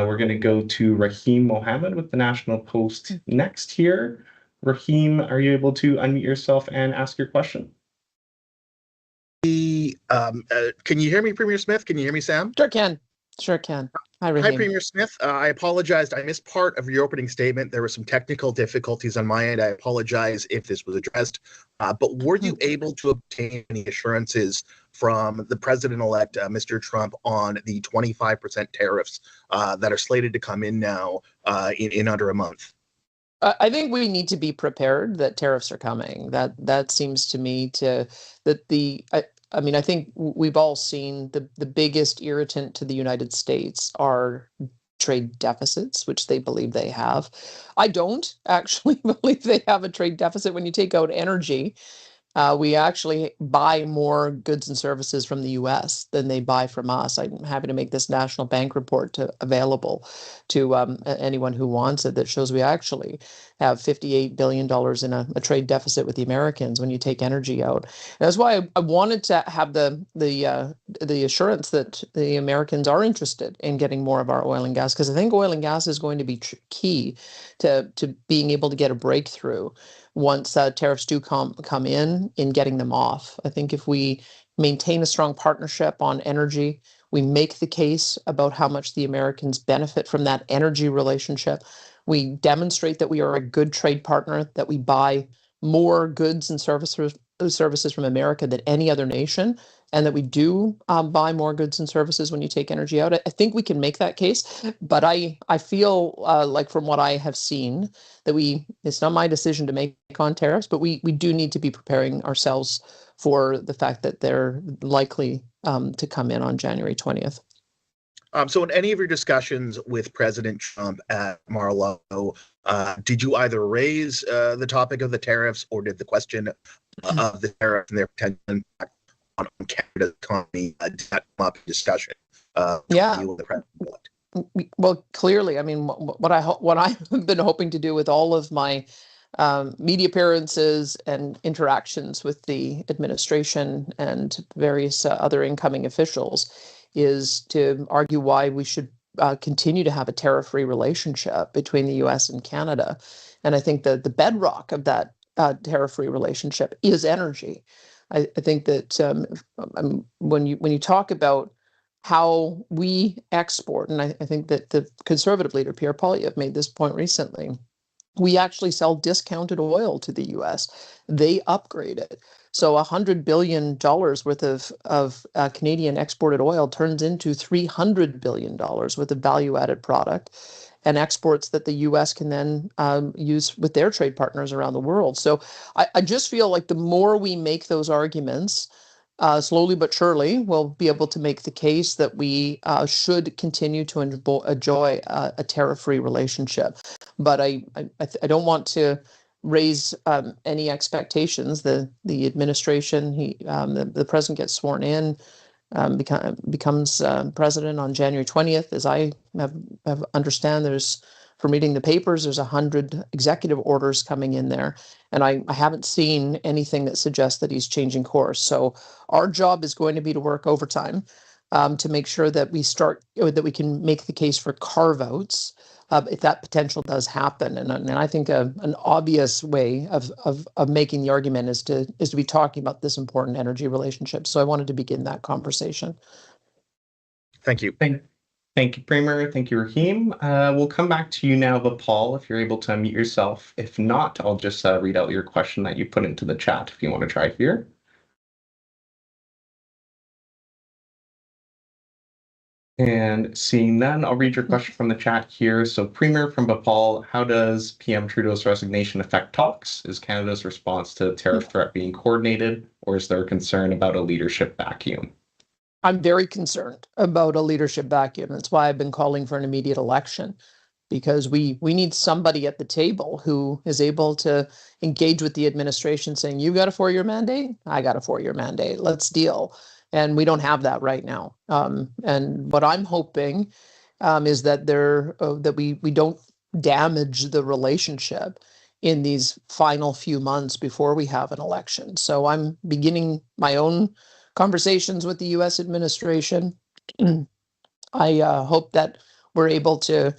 We're going to go to Rahim Mohammed with the National Post next here. Rahim, are you able to unmute yourself and ask your question? Can you hear me, Premier Smith? Can you hear me, Sam? Sure can. Sure can. Hi, Rahim. Hi, Premier Smith. I apologized. I missed part of your opening statement. There were some technical difficulties on my end. I apologize if this was addressed. But were you able to obtain any assurances from the president-elect, Mr. Trump, on the 25% tariffs that are slated to come in now in under a month? I think we need to be prepared that tariffs are coming. That seems to me I think we've all seen the biggest irritant to the United States are trade deficits, which they believe they have. I don't actually believe they have a trade deficit. When you take out energy, we actually buy more goods and services from the U.S. than they buy from us. I'm happy to make this national bank report available to anyone who wants it. That shows we actually have $58 billion in a trade deficit with the Americans when you take energy out. And that's why I wanted to have the assurance that the Americans are interested in getting more of our oil and gas, because I think oil and gas is going to be key to being able to get a breakthrough once tariffs do come in getting them off. I think if we maintain a strong partnership on energy, we make the case about how much the Americans benefit from that energy relationship. We demonstrate that we are a good trade partner, that we buy more goods and services from America than any other nation, and that we do buy more goods and services when you take energy out. I think we can make that case, but I feel like from what I have seen that it's not my decision to make on tariffs, but we do need to be preparing ourselves for the fact that they're likely to come in on January 20th. So in any of your discussions with President Trump at Mar-a-Lago, did you either raise the topic of the tariffs, or did the question of the tariffs and their potential impact on Canada's economy did that come up in discussion? Yeah. You and the president-elect? Well, clearly, I mean, what I've been hoping to do with all of my media appearances and interactions with the administration and various other incoming officials is to argue why we should continue to have a tariff-free relationship between the U.S. and Canada. And I think that the bedrock of that tariff-free relationship is energy. I think that when you talk about how we export, and I think that the Conservative leader, Pierre Poilievre, made this point recently, we actually sell discounted oil to the U.S. They upgrade it. So $100 billion worth of Canadian exported oil turns into $300 billion worth of value-added product and exports that the U.S. can then use with their trade partners around the world. So I just feel like the more we make those arguments, slowly but surely, we'll be able to make the case that we should continue to enjoy a tariff-free relationship. But I don't want to raise any expectations. The administration, the president gets sworn in, becomes president on January 20th. As I have understand, from reading the papers, there's 100 executive orders coming in there. And I haven't seen anything that suggests that he's changing course. So our job is going to be to work overtime to make sure that we can make the case for carve-outs if that potential does happen. And I think an obvious way of making the argument is to be talking about this important energy relationship. So I wanted to begin that conversation. Thank you. Thank you, Premier. Thank you, Rahim. We'll come back to you now, Paul, if you're able to unmute yourself. If not, I'll just read out your question that you put into the chat if you want to try here. And seeing none, I'll read your question from the chat here. So, Premier, from Bapal, how does PM Trudeau's resignation affect talks? Is Canada's response to the tariff threat being coordinated, or is there a concern about a leadership vacuum? I'm very concerned about a leadership vacuum. That's why I've been calling for an immediate election, because we need somebody at the table who is able to engage with the administration saying, you've got a 4-year mandate, I got a 4-year mandate, let's deal. And we don't have that right now. And what I'm hoping is that we don't damage the relationship in these final few months before we have an election. So I'm beginning my own conversations with the U.S. administration. I hope that we're able to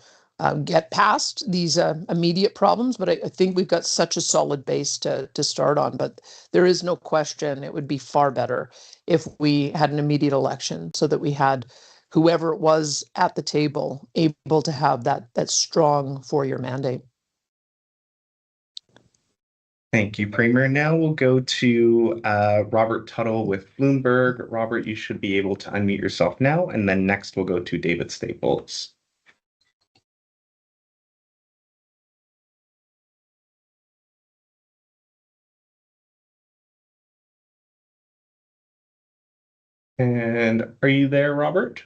get past these immediate problems. But I think we've got such a solid base to start on. But there is no question it would be far better if we had an immediate election so that we had whoever it was at the table able to have that strong 4-year mandate. Thank you, Premier. Now we'll go to Robert Tuttle with Bloomberg. Robert, you should be able to unmute yourself now, and then next we'll go to David Staples. And are you there, Robert?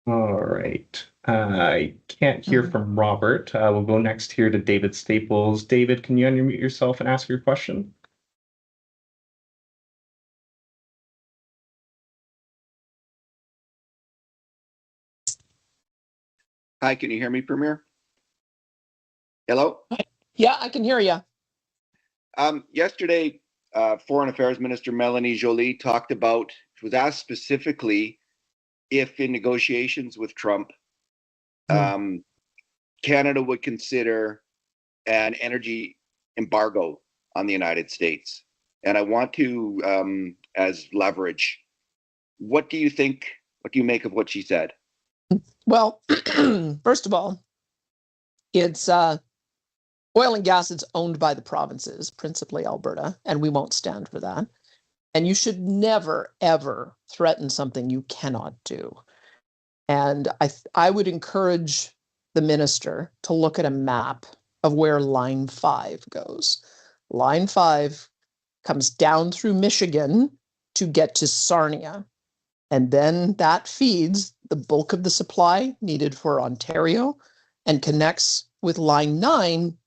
All right. I can't hear from Robert. We'll go next here to David Staples. David, can you unmute yourself and ask your question? Hi, can you hear me, Premier? Hello? Yeah, I can hear you. Yesterday, Foreign Affairs Minister Melanie Joly talked about, she was asked specifically if in negotiations with Trump, Canada would consider an energy embargo on the United States. And I want to, as leverage, what do you think, what do you make of what she said? Well, first of all, it's oil and gas is owned by the provinces, principally Alberta, and we won't stand for that. And you should never, ever threaten something you cannot do. And I would encourage the minister to look at a map of where Line 5 goes. Line 5 comes down through Michigan to get to Sarnia. And then that feeds the bulk of the supply needed for Ontario and connects with Line 9,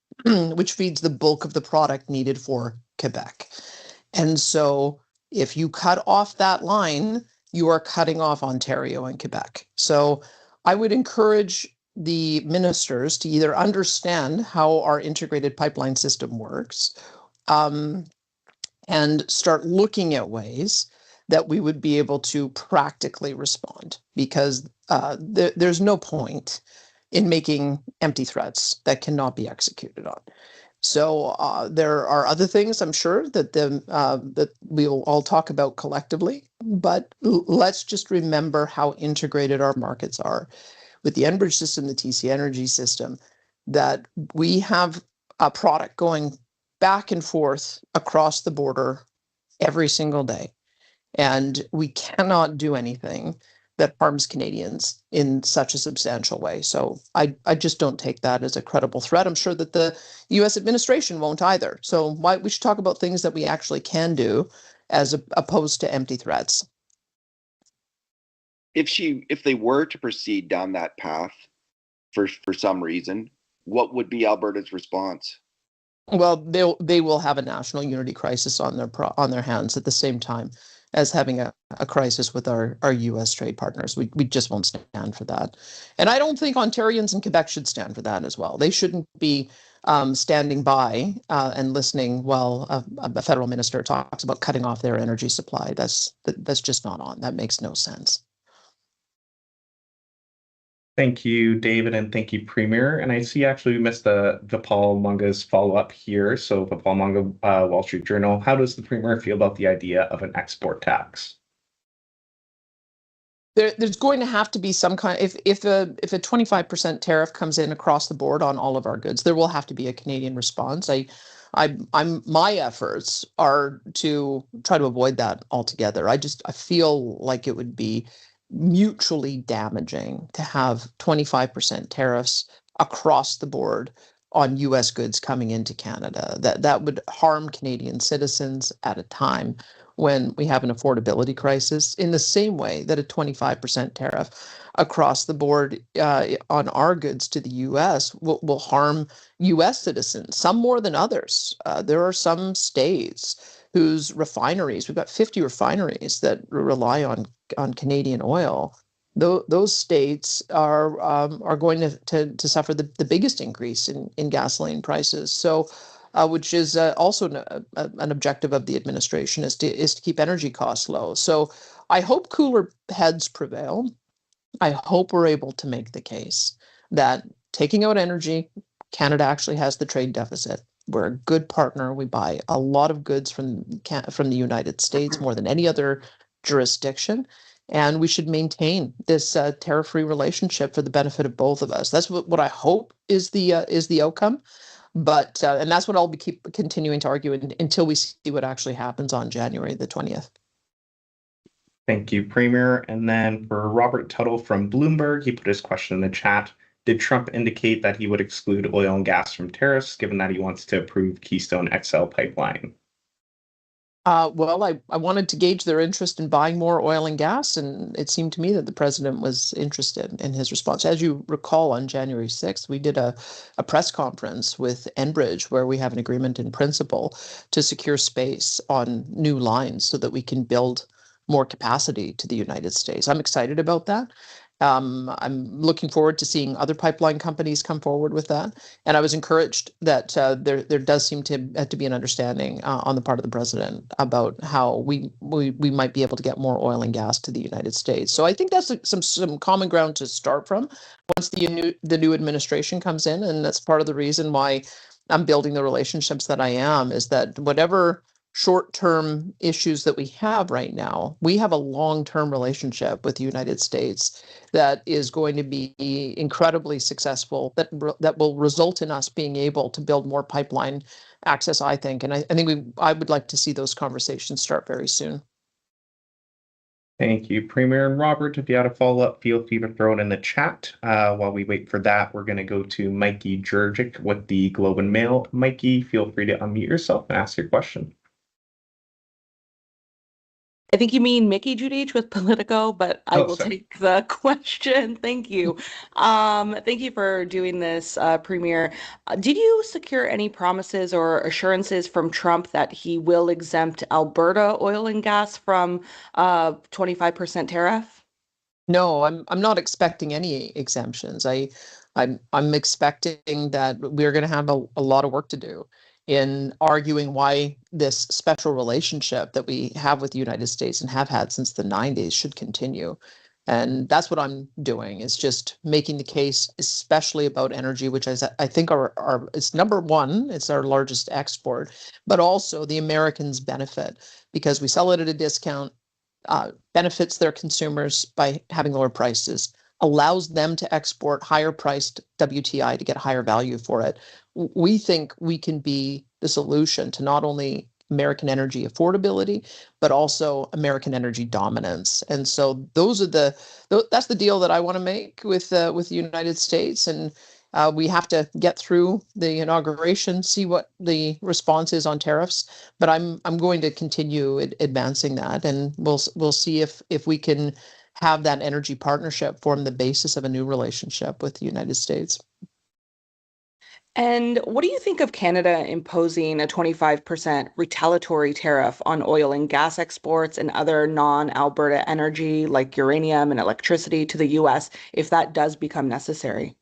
which feeds the bulk of the product needed for Quebec. And so if you cut off that line, you are cutting off Ontario and Quebec. So I would encourage the ministers to either understand how our integrated pipeline system works and start looking at ways that we would be able to practically respond, because there's no point in making empty threats that cannot be executed on. So there are other things I'm sure that that we'll all talk about collectively, but let's just remember how integrated our markets are with the Enbridge system, the TC Energy system, that we have a product going back and forth across the border every single day. And we cannot do anything that harms Canadians in such a substantial way. So I just don't take that as a credible threat. I'm sure that the US administration won't either. So we should talk about things that we actually can do as opposed to empty threats. If they were to proceed down that path for some reason, what would be Alberta's response? Well, they will have a national unity crisis on their hands at the same time as having a crisis with our U.S. trade partners. We just won't stand for that. And I don't think Ontarians and Quebec should stand for that as well. They shouldn't be standing by and listening while a federal minister talks about cutting off their energy supply. That's just not on. That makes no sense. Thank you, David, and thank you, Premier. And I see actually we missed the Paul Munga's follow-up here. So Paul Munga, Wall Street Journal, how does the Premier feel about the idea of an export tax? There's going to have to be some kind, if a 25% tariff comes in across the board on all of our goods, there will have to be a Canadian response. My efforts are to try to avoid that altogether. I feel like it would be mutually damaging to have 25% tariffs across the board on US goods coming into Canada. That would harm Canadian citizens at a time when we have an affordability crisis, in the same way that a 25% tariff across the board on our goods to the US will harm US citizens, some more than others. There are some states whose refineries, we've got 50 refineries that rely on Canadian oil. Those states are going to suffer the biggest increase in gasoline prices. So which is also an objective of the administration, is to keep energy costs low. So I hope cooler heads prevail. I hope we're able to make the case that taking out energy, Canada actually has the trade deficit. We're a good partner. We buy a lot of goods from the United States, more than any other jurisdiction, and we should maintain this tariff-free relationship for the benefit of both of us. That's what I hope is the outcome. But and that's what I'll be continuing to argue until we see what actually happens on January the 20th. Thank you, Premier. And then for Robert Tuttle from Bloomberg, he put his question in the chat. Did Trump indicate that he would exclude oil and gas from tariffs, given that he wants to approve Keystone XL pipeline? Well, I wanted to gauge their interest in buying more oil and gas, and it seemed to me that the president was interested in his response. As you recall, on January 6th, we did a press conference with Enbridge where we have an agreement in principle to secure space on new lines so that we can build more capacity to the United States. I'm excited about that. I'm looking forward to seeing other pipeline companies come forward with that. And I was encouraged that there does seem to be an understanding on the part of the president about how we might be able to get more oil and gas to the United States. So I think that's some common ground to start from once the new administration comes in. And that's part of the reason why I'm building the relationships that I am, is that whatever short-term issues that we have right now, we have a long-term relationship with the United States that is going to be incredibly successful, that will result in us being able to build more pipeline access, I think. And I think I would like to see those conversations start very soon. Thank you, Premier. And Robert, if you had a follow-up, feel free to throw it in the chat. While we wait for that, we're going to go to Mikey Jurgic with the Globe and Mail. Mikey, feel free to unmute yourself and ask your question. I think you mean Mickey Judich with Politico, but I will take the question. Thank you. Thank you for doing this, Premier. Did you secure any promises or assurances from Trump that he will exempt Alberta oil and gas from 25% tariff? No, I'm not expecting any exemptions. I'm expecting that we're going to have a lot of work to do in arguing why this special relationship that we have with the United States and have had since the 90s should continue. And that's what I'm doing, is just making the case, especially about energy, which is, I think it's number one, it's our largest export, but also the Americans benefit because we sell it at a discount, benefits their consumers by having lower prices, allows them to export higher priced WTI to get higher value for it. We think we can be the solution to not only American energy affordability, but also American energy dominance. And so that's the deal that I want to make with the United States. And we have to get through the inauguration, see what the response is on tariffs. But I'm going to continue advancing that, and we'll see if we can have that energy partnership form the basis of a new relationship with the United States. And what do you think of Canada imposing a 25% retaliatory tariff on oil and gas exports and other non-Alberta energy like uranium and electricity to the U.S. if that does become necessary?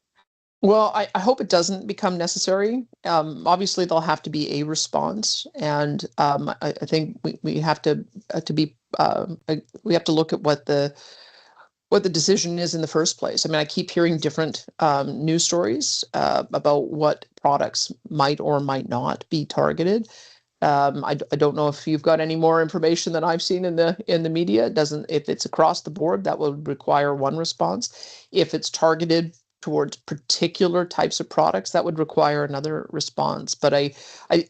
Well, I hope it doesn't become necessary. Obviously, there'll have to be a response, and I think we have to look at what the decision is in the first place. I mean, I keep hearing different news stories about what products might or might not be targeted. I don't know if you've got any more information than I've seen in the media. If it's across the board, that would require one response. If it's targeted towards particular types of products, that would require another response. But I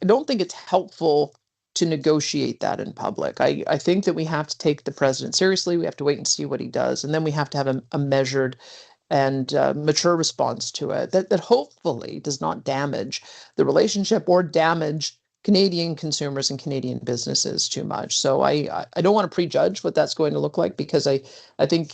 don't think it's helpful to negotiate that in public. I think that we have to take the president seriously. We have to wait and see what he does. And then we have to have a measured and mature response to it that hopefully does not damage the relationship or damage Canadian consumers and Canadian businesses too much. So I don't want to prejudge what that's going to look like, because I think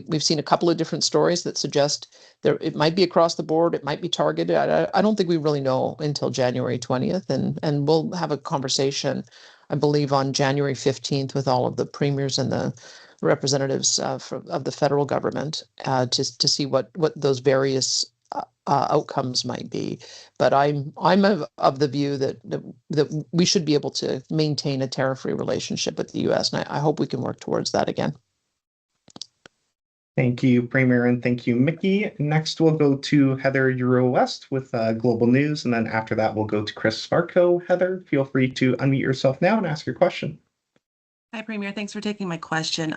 we've seen a couple of different stories that suggest it might be across the board, it might be targeted. I don't think we really know until January 20th, and we'll have a conversation, I believe, on January 15th with all of the premiers and the representatives of the federal government to see what those various outcomes might be. But I'm of the view that we should be able to maintain a tariff-free relationship with the U.S., and I hope we can work towards that again. Thank you, Premier, and thank you, Mickey. Next, we'll go to Heather Euro-West with Global News, and then after that, we'll go to Chris Sparko. Heather, feel free to unmute yourself now and ask your question. Hi, Premier. Thanks for taking my question.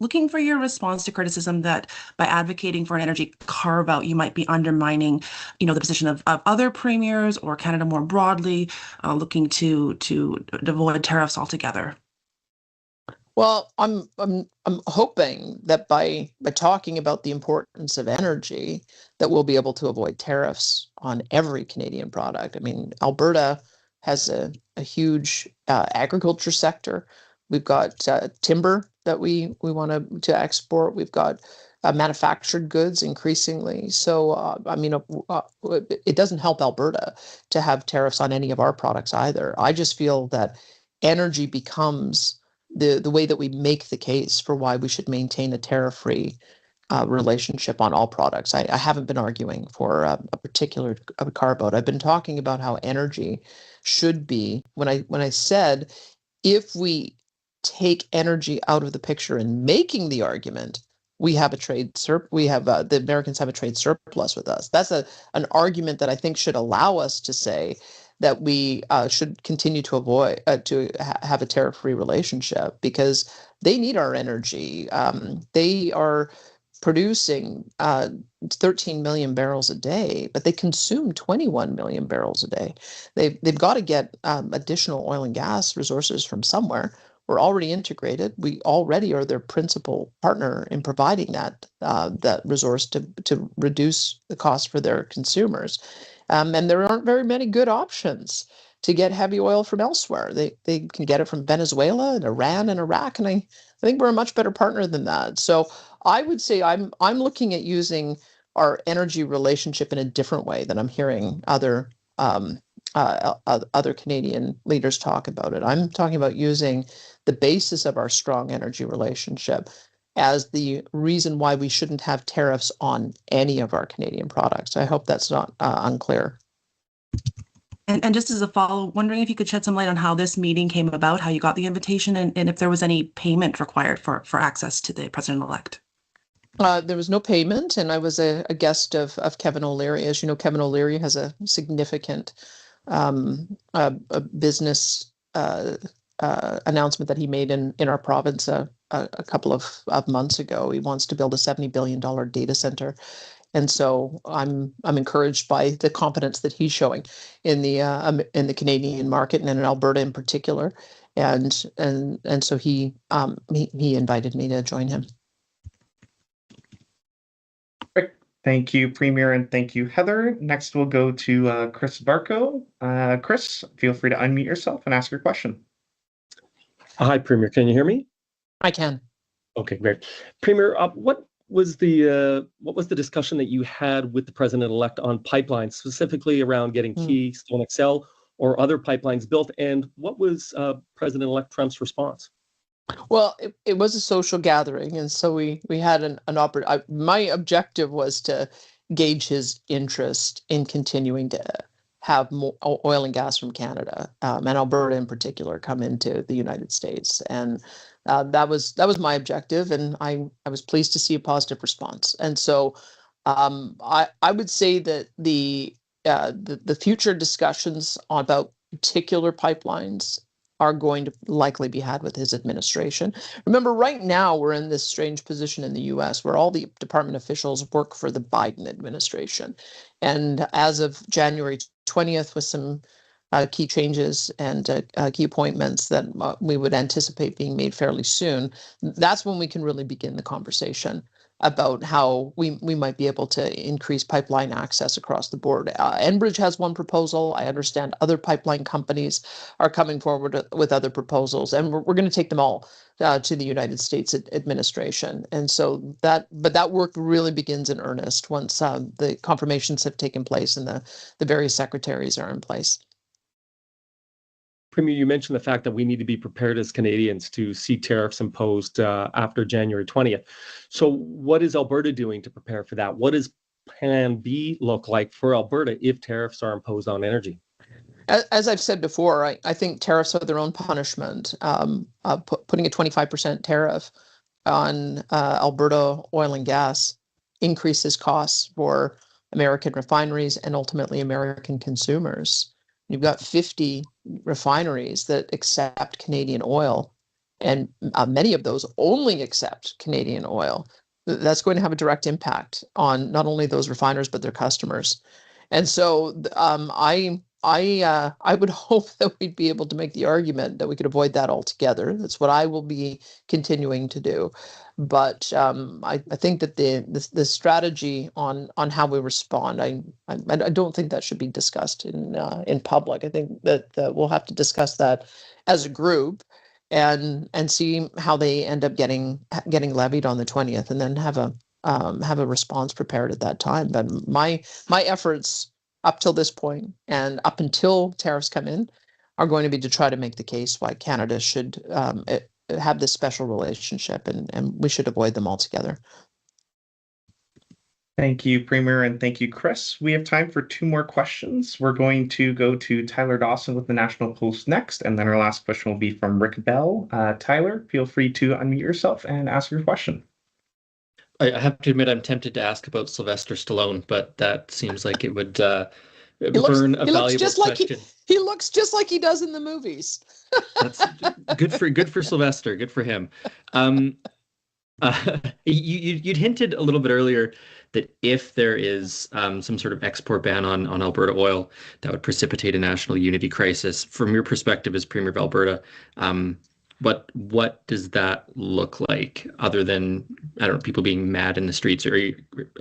Looking for your response to criticism that by advocating for an energy carve-out, you might be undermining, the position of other premiers or Canada more broadly, looking to avoid tariffs altogether. Well, I'm hoping that by talking about the importance of energy, that we'll be able to avoid tariffs on every Canadian product. I mean, Alberta has a huge agriculture sector. We've got timber that we want to export. We've got manufactured goods increasingly. So, it doesn't help Alberta to have tariffs on any of our products either. I just feel that energy becomes the way that we make the case for why we should maintain a tariff-free relationship on all products. I haven't been arguing for a particular carve-out. I've been talking about how energy should be. When I said if we take energy out of the picture in making the argument, we have a trade we have the Americans have a trade surplus with us. That's an argument that I think should allow us to say that we should continue to avoid have a tariff-free relationship because they need our energy. They are producing 13 million barrels a day, but they consume 21 million barrels a day. They've got to get additional oil and gas resources from somewhere. We're already integrated. We already are their principal partner in providing that resource to reduce the cost for their consumers. And there aren't very many good options to get heavy oil from elsewhere. They can get it from Venezuela and Iran and Iraq, and I think we're a much better partner than that. So I would say I'm looking at using our energy relationship in a different way than I'm hearing other Canadian leaders talk about it. I'm talking about using the basis of our strong energy relationship as the reason why we shouldn't have tariffs on any of our Canadian products. I hope that's not unclear. And just as a follow, wondering if you could shed some light on how this meeting came about, how you got the invitation, and if there was any payment required for access to the president-elect. There was no payment, and I was a guest of Kevin O'Leary. As you know, Kevin O'Leary has a significant a business announcement that he made in our province a couple of months ago. He wants to build a $70 billion data center. And so I'm encouraged by the confidence that he's showing in the Canadian market and in Alberta in particular. And so he invited me to join him. Thank you, Premier, and thank you, Heather. Next, we'll go to Chris Barco. Chris, feel free to unmute yourself and ask your question. Hi, Premier. Can you hear me? I can. Okay, great. Premier, what was the discussion that you had with the president-elect on pipelines, specifically around getting Keystone XL or other pipelines built, and what was President-elect Trump's response? Well, it was a social gathering, and so we had an opportunity. My objective was to gauge his interest in continuing to have more oil and gas from Canada and Alberta in particular come into the United States, and that was my objective, and I was pleased to see a positive response. And so I would say that the future discussions about particular pipelines are going to likely be had with his administration. Remember, right now we're in this strange position in the U.S. where all the department officials work for the Biden administration. And as of January 20th, with some key changes and key appointments that we would anticipate being made fairly soon, that's when we can really begin the conversation about how we might be able to increase pipeline access across the board. Enbridge has one proposal. I understand other pipeline companies are coming forward with other proposals, and we're going to take them all to the United States administration. And so that work really begins in earnest once the confirmations have taken place and the various secretaries are in place. Premier, you mentioned the fact that we need to be prepared as Canadians to see tariffs imposed after January 20th. So what is Alberta doing to prepare for that? What is plan B look like for Alberta if tariffs are imposed on energy? As I've said before, I think tariffs are their own punishment. Putting a 25% tariff on Alberta oil and gas increases costs for American refineries and ultimately American consumers. You've got 50 refineries that accept Canadian oil, and many of those only accept Canadian oil. That's going to have a direct impact on not only those refiners but their customers. And so I would hope that we'd be able to make the argument that we could avoid that altogether. That's what I will be continuing to do. But I think that the strategy on how we respond, I don't think that should be discussed in public. I think that we'll have to discuss that as a group and see how they end up getting levied on the 20th, and then have a response prepared at that time. But my efforts up till this point and up until tariffs come in are going to be to try to make the case why Canada should have this special relationship, and we should avoid them altogether. Thank you, Premier, and thank you, Chris. We have time for 2 more questions. We're going to go to Tyler Dawson with the National Post next, and then our last question will be from Rick Bell. Tyler, feel free to unmute yourself and ask your question. I have to admit, I'm tempted to ask about Sylvester Stallone, but that seems like it would burn a valuable question. He looks just like he does in the movies. That's good for Sylvester. Good for him. You'd hinted a little bit earlier that if there is some sort of export ban on Alberta oil, that would precipitate a national unity crisis. From your perspective as Premier of Alberta, what does that look like, other than, I don't know, people being mad in the streets? Or,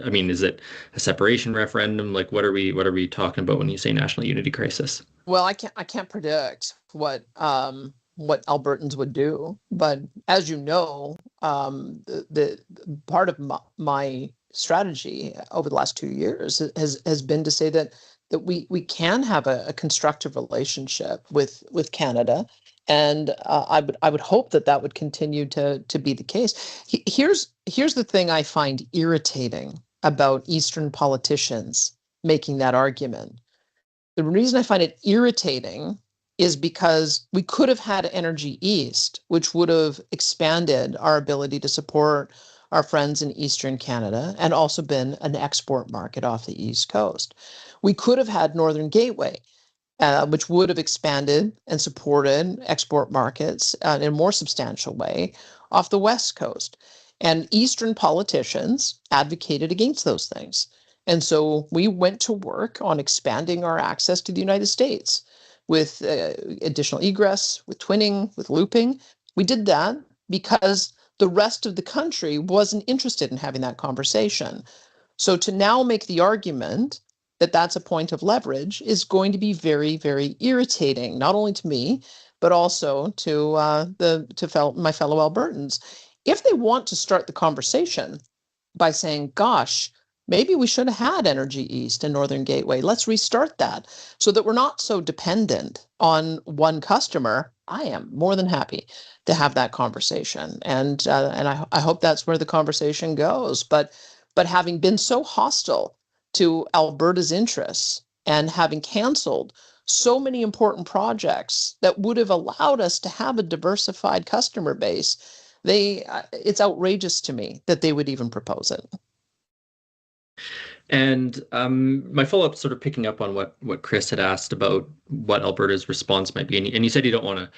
I mean, is it a separation referendum? Like, what are we talking about when you say national unity crisis? Well, I can't predict what Albertans would do, but as you know, the part of my strategy over the last 2 years has been to say that we can have a constructive relationship with Canada. And I would hope that would continue to be the case. Here's the thing I find irritating about Eastern politicians making that argument. The reason I find it irritating is because we could have had Energy East, which would have expanded our ability to support our friends in Eastern Canada and also been an export market off the East Coast. We could have had Northern Gateway, which would have expanded and supported export markets in a more substantial way off the West Coast. And Eastern politicians advocated against those things. And so we went to work on expanding our access to the United States with additional egress, with twinning, with looping. We did that because the rest of the country wasn't interested in having that conversation. So to now make the argument that that's a point of leverage is going to be very, very irritating, not only to me, but also to my fellow Albertans. If they want to start the conversation by saying, gosh, maybe we should have had Energy East and Northern Gateway, let's restart that so that we're not so dependent on one customer, I am more than happy to have that conversation. And I hope that's where the conversation goes. But having been so hostile to Alberta's interests and having canceled so many important projects that would have allowed us to have a diversified customer base, it's outrageous to me that they would even propose it. And my follow-up, sort of picking up on what Chris had asked about what Alberta's response might be, and you said you don't want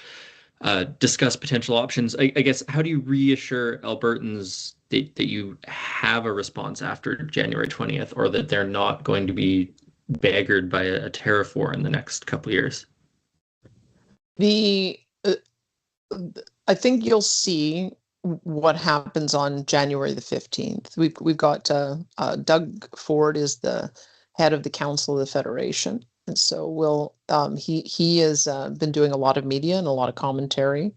to discuss potential options. I guess, how do you reassure Albertans that you have a response after January 20th, or that they're not going to be beggared by a tariff war in the next couple of years? I think you'll see what happens on January the 15th. We've got Doug Ford is the head of the Council of the Federation, and so he has been doing a lot of media and a lot of commentary.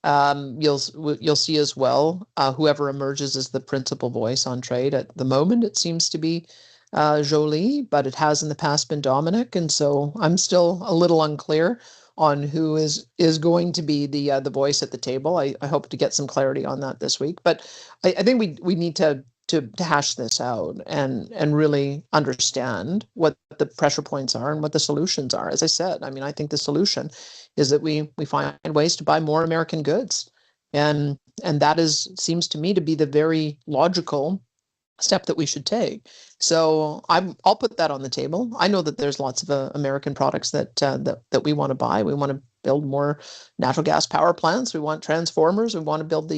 You'll see as well whoever emerges as the principal voice on trade. At the moment, it seems to be Jolie, but it has in the past been Dominic, and so I'm still a little unclear on who is going to be the voice at the table. I hope to get some clarity on that this week. But I think we need to to hash this out and really understand what the pressure points are and what the solutions are. As I said, I mean, I think the solution is that we find ways to buy more American goods, and that seems to me to be the very logical step that we should take. So I'll put that on the table. I know that there's lots of American products that we want to buy. We want to build more natural gas power plants. We want transformers. We want to build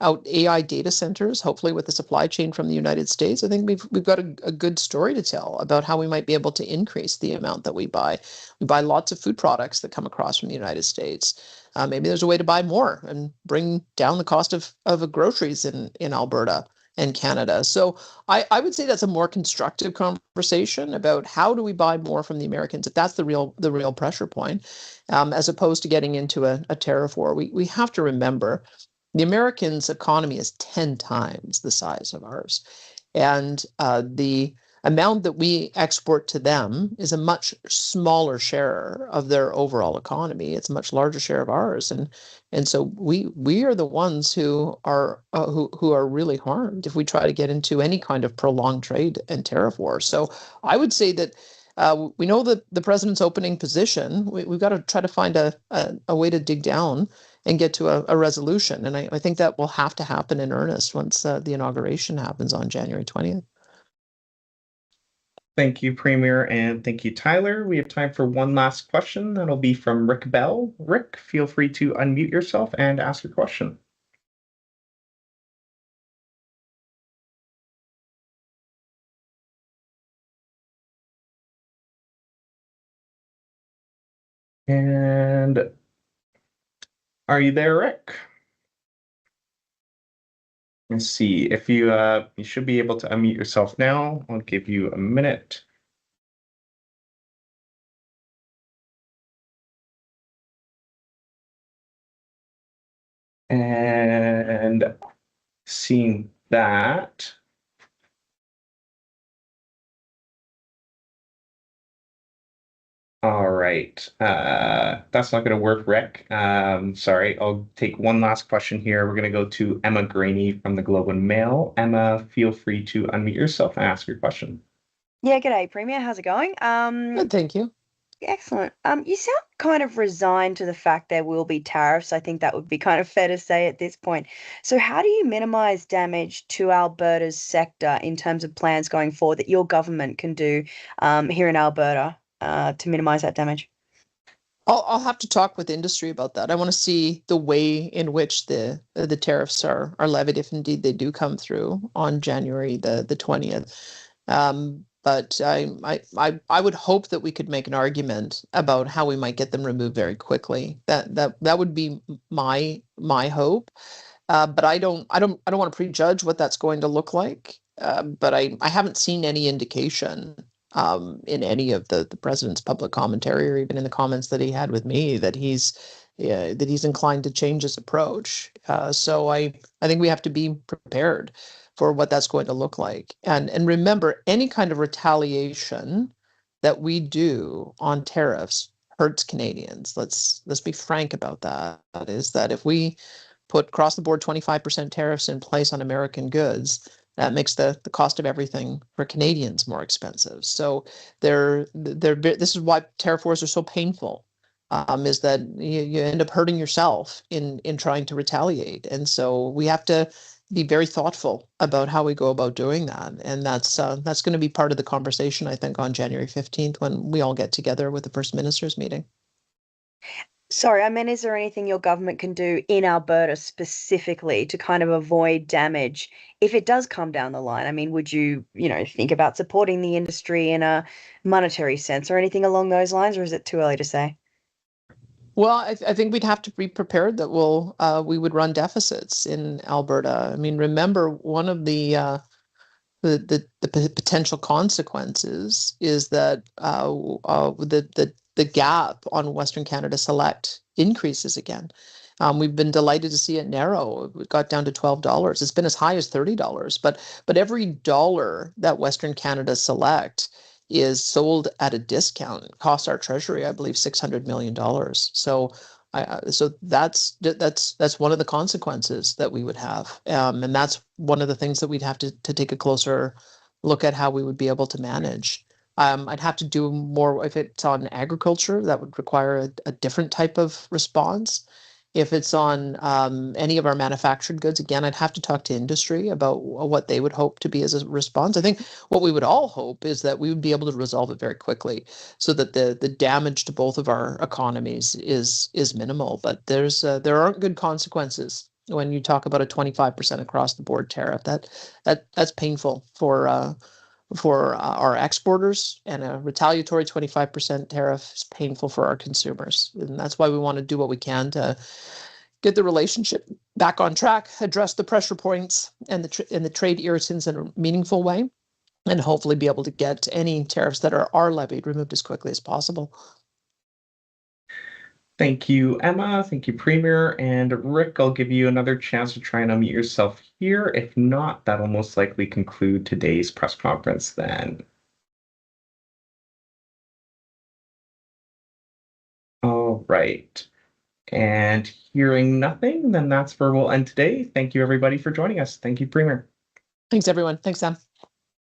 out AI data centers, hopefully with the supply chain from the United States. I think we've got a good story to tell about how we might be able to increase the amount that we buy. We buy lots of food products that come across from the United States. Maybe there's a way to buy more and bring down the cost of groceries in Alberta and Canada. So I would say that's a more constructive conversation about how do we buy more from the Americans, if that's the real pressure point, as opposed to getting into a tariff war. We have to remember the Americans' economy is 10 times the size of ours. And the amount that we export to them is a much smaller share of their overall economy. It's a much larger share of ours, and so we are the ones who are really harmed if we try to get into any kind of prolonged trade and tariff war. So I would say that we know that the president's opening position. We've got to try to find a way to dig down and get to a resolution, and I think that will have to happen in earnest once the inauguration happens on January 20th. Thank you, Premier, and thank you, Tyler. We have time for one last question. That'll be from Rick Bell. Rick, feel free to unmute yourself and ask your question. And are you there, Rick? Let's see if you should be able to unmute yourself now. I'll give you a minute. And seeing that, all right, that's not going to work, Rick. Sorry, I'll take one last question here. We're going to go to Emma Graney from the Globe and Mail. Emma, feel free to unmute yourself and ask your question. Yeah, g'day, Premier. How's it going? Good, thank you. Excellent. You sound kind of resigned to the fact there will be tariffs. I think that would be kind of fair to say at this point. So how do you minimize damage to Alberta's sector in terms of plans going forward that your government can do here in Alberta to minimize that damage? I'll have to talk with industry about that. I want to see the way in which the tariffs are levied, if indeed they do come through on January the 20th. But I would hope that we could make an argument about how we might get them removed very quickly. That would be my hope. But I don't want to prejudge what that's going to look like. But I haven't seen any indication in any of the president's public commentary or even in the comments that he had with me that he's inclined to change his approach. So I think we have to be prepared for what that's going to look like. And remember, any kind of retaliation that we do on tariffs hurts Canadians. Let's be frank about that. That is that if we put across the board 25% tariffs in place on American goods, that makes the cost of everything for Canadians more expensive. So this is why tariff wars are so painful. Is that you end up hurting yourself in trying to retaliate. And so we have to be very thoughtful about how we go about doing that. And that's going to be part of the conversation, I think, on January 15th when we all get together with the First Ministers meeting. Sorry, I mean, is there anything your government can do in Alberta specifically to kind of avoid damage if it does come down the line? I mean, would you think about supporting the industry in a monetary sense or anything along those lines, or is it too early to say? Well, I think we'd have to be prepared that we would run deficits in Alberta. I mean, remember, one of the potential consequences is that the gap on Western Canada Select increases again. We've been delighted to see it narrow. It got down to $12. It's been as high as $30. But every dollar that Western Canada Select is sold at a discount costs our treasury, I believe, $600 million. So So that's one of the consequences that we would have, and that's one of the things that we'd have to take a closer look at how we would be able to manage. I'd have to do more if it's on agriculture. That would require a different type of response. If it's on any of our manufactured goods, again, I'd have to talk to industry about what they would hope to be as a response. I think what we would all hope is that we would be able to resolve it very quickly so that the damage to both of our economies is minimal. But there aren't good consequences when you talk about a 25% across the board tariff. That's painful for our exporters, and a retaliatory 25% tariff is painful for our consumers. And that's why we want to do what we can to get the relationship back on track, address the pressure points and the trade irritants in a meaningful way, and hopefully be able to get any tariffs that are levied removed as quickly as possible. Thank you, Emma. Thank you, Premier. And Rick, I'll give you another chance to try and unmute yourself here. If not, that'll most likely conclude today's press conference then. All right. And hearing nothing, then that's where we'll end today. Thank you, everybody, for joining us. Thank you, Premier. Thanks, everyone. Thanks, Sam.